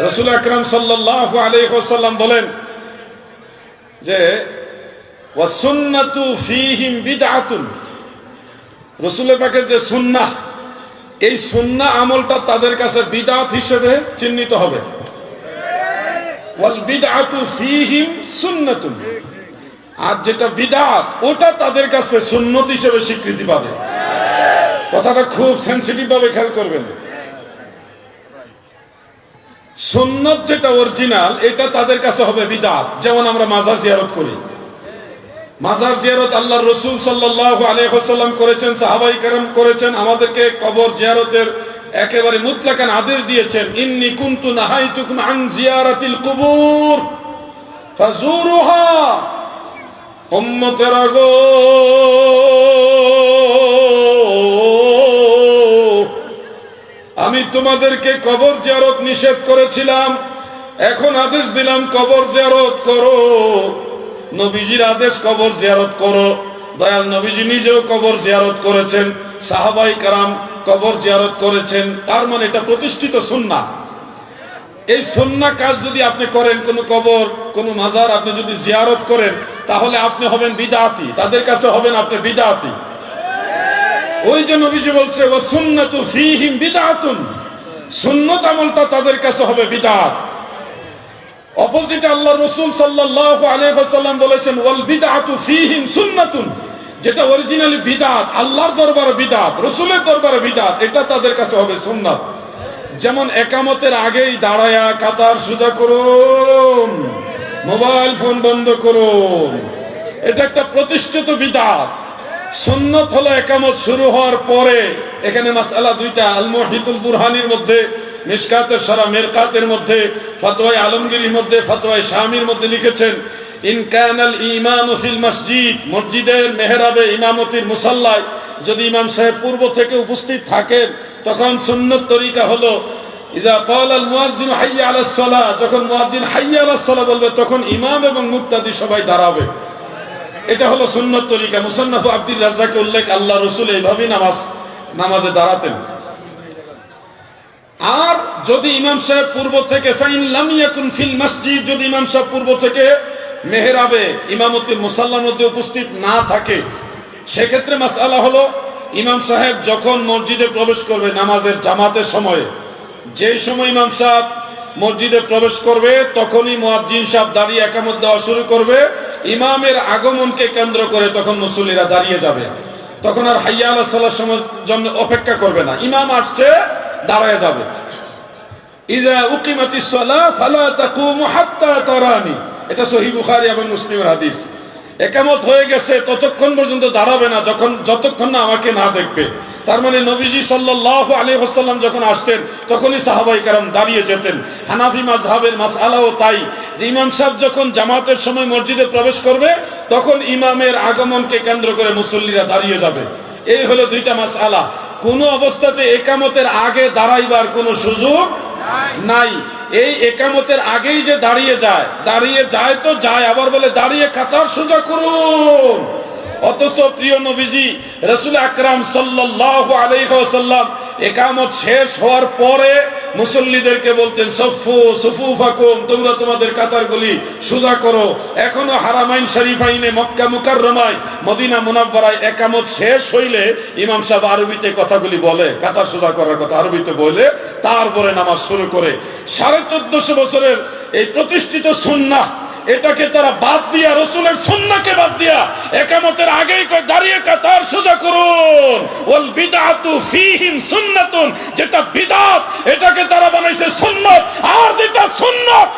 রাসূল আকরাম সাল্লাল্লাহু আলাইহি ওয়াসাল্লাম বলেন যে ওয়াসুন্নাতু ফীহিম বিদআতুন, রাসূল পাকের যে সুন্নাহ, এই সুন্নাহ আমলটা তাদের কাছে বিদআত হিসেবে চিহ্নিত হবে। ওয়াল বিদআতু ফীহিম সুন্নাতুন, আর যেটা বিদআত ওটা তাদের কাছে সুন্নত হিসেবে স্বীকৃতি পাবে। কথাটা খুব সেনসিটিভ ভাবে খেয়াল করবেন। সুন্নত যেটা অরিজিনাল এটা তাদের কাছে হবে বিদআত। যেমন আমরা মাজার জিয়ারত করি, মাজার জিয়ারত আল্লাহর রাসূল সাল্লাল্লাহু আলাইহি ওয়াসাল্লাম করেছেন, সাহাবায়ে কেরাম করেছেন, আমাদেরকে কবর জিয়ারতের একেবারে মুতলাকান আদেশ দিয়েছেন। ইন্নী কুনতু নাহাইতুকুম আন জিয়ারাতিল কুবুর ফাজুরুহা, উম্মতেরা গো আমি তোমাদেরকে কবর জিয়ারত নিষেধ করেছিলাম, এখন আদেশ দিলাম কবর জিয়ারত করো। নবীজির আদেশ কবর জিয়ারত করো। দয়াল নবীজি নিজেও কবর জিয়ারত করেছেন, সাহাবায়ে কেরাম কবর জিয়ারত করেছেন। তার মানে এটা প্রতিষ্ঠিত সুন্নাহ। এই সুন্নাহ কাজ যদি আপনি করেন, কোন কবর কোন মাজার আপনি যদি জিয়ারত করেন, তাহলে আপনি হবেন বিদআতি, তাদের কাছে হবেন আপনি বিদআতি। ওই যে নবীজি বলছে ওয়া সুন্নাতু ফীহিম বিদআতুন, সুন্নাত আমলটা তাদের কাছে হবে বিদআত। অপোজিটে আল্লাহর রাসূল সাল্লাল্লাহু আলাইহি ওয়াসাল্লাম বলেছেন ওয়াল বিদআতু ফীহিম সুন্নাতুন, যেটা অরিজিনালি বিদআত, আল্লাহর দরবারে বিদআত, রাসূলের দরবারে বিদআত, এটা তাদের কাছে হবে সুন্নাত। যেমন একামতের আগেই দাঁড়ায়া কাতার সোজা করুন, মোবাইল ফোন বন্ধ করুন, এটা একটা প্রতিষ্ঠিত বিদআত। সুন্নাত হলো একামত শুরু হওয়ার পরে। এখানে মাসআলা দুইটা, আল মুহিতুল বুরহানির মধ্যে, মিশকাতুশ শরা মিরকাতের মধ্যে, ফতোয়া আলমগীরির মধ্যে, ফতোয়া শামির মধ্যে লিখেছেন ইন কানাল ইমামু ফিল মসজিদ, মসজিদের মেহরাবে ইমামতির মুসাল্লায় যদি ইমাম সাহেব পূর্ব থেকে উপস্থিত থাকেন, তখন সুন্নত তরিকা হলো ইজা ক্বালা আল মুয়াজ্জিন হাইয়া আলাস সালাহ, যখন মুয়াজ্জিন হাইয়া আলাস সালাহ বলবে তখন ইমাম এবং মুক্তাদি সবাই দাঁড়াবে। এটা হলো সুন্নত তরিকা। মুসান্নাফ আব্দুর রাজ্জাকের উল্লেখ, আল্লাহ রাসূল এইভাবেই নামাজে দাঁড়াতেন। আর যদি ইমাম সাহেব পূর্ব থেকে ফাইন লাম ইয়াকুন ফিল মসজিদ, যদি ইমাম সাহেব পূর্ব থেকে মেহরাবে ইমামতির মুসাল্লার মধ্যে উপস্থিত না থাকে, সেক্ষেত্রে মাসআলা হলো ইমাম সাহেব যখন মসজিদে প্রবেশ করবে নামাজের জামাতের সময়ে, যেই সময় ইমাম সাহেব মসজিদে প্রবেশ করবে তখনই মুয়াজ্জিন সাহেব দাঁড়িয়ে একামত দেওয়া শুরু করবে। ইমামের আগমনকে কেন্দ্র করে তখন মুসল্লিরা দাঁড়িয়ে যাবে, তখন আর হাইয়া আলাস সালাহর সময় জন্য অপেক্ষা করবে না, ইমাম আসছে দাঁড়ায় যাবে। ইযা উকিমাতিস সালাহ ফালা তাকুমু হাত্তা তারানি, এটা সহিহ বুখারী এবং মুসলিমের হাদিস। একামত হয়ে গেছে ততক্ষণ পর্যন্ত দাঁড়াবে না যতক্ষণ না আমাকে না দেখবে। তার মানে নবীজি সাল্লাল্লাহু আলাইহি ওয়াসাল্লাম যখন আসতেন তখনই সাহাবায়ে কেরাম দাঁড়িয়ে যেতেন। হানাফি মাযহাবের মাসআলাও তাই, যে ইমাম সাহেব যখন জামাতের সময় মসজিদে প্রবেশ করবে তখন ইমামের আগমনকে কেন্দ্র করে মুসল্লিরা দাঁড়িয়ে যাবে। এই হলো দুইটা মাসআলা। কোন অবস্থাতে একামতের আগে দাঁড়াইবার কোনো সুযোগ নাই। এই একামতের আগেই যে দাঁড়িয়ে যায় তো যায়, আবার বলে দাঁড়িয়ে কাতার সোজা করুন। অথচ প্রিয় নবীজি রাসূল আকরাম সাল্লাল্লাহু আলাইহি ওয়াসাল্লাম একামত শেষ হওয়ার পরে মুসল্লিদেরকে বলতেন সফু সুফুফাকুম, তোমরা তোমাদের কাতারগুলি সোজা করো। এখনো হারামাইন শরীফাইনে মক্কা মুকাররমায় মদিনা মুনাওয়ারায় একামত শেষ হইলে ইমাম সাহেব আরবিতে কথাগুলি বলে, কাতার সোজা করার কথা আরবিতে বলে তারপরে নামাজ শুরু করে। 1450 বছরের এই প্রতিষ্ঠিত সুন্নাহ, এটাকে তারা বাদ দিয়া, রাসূলের সুন্নাহকে বাদ দিয়া একামতের আগেই কয় দাঁড়িয়ে কাতার সোজা করুন। ওয়াল বিদআতু ফীহিম সুন্নাতুন, যেটা বিদআত এটাকে তারা বানাইছে সুন্নাত, আর যেটা সুন্নাত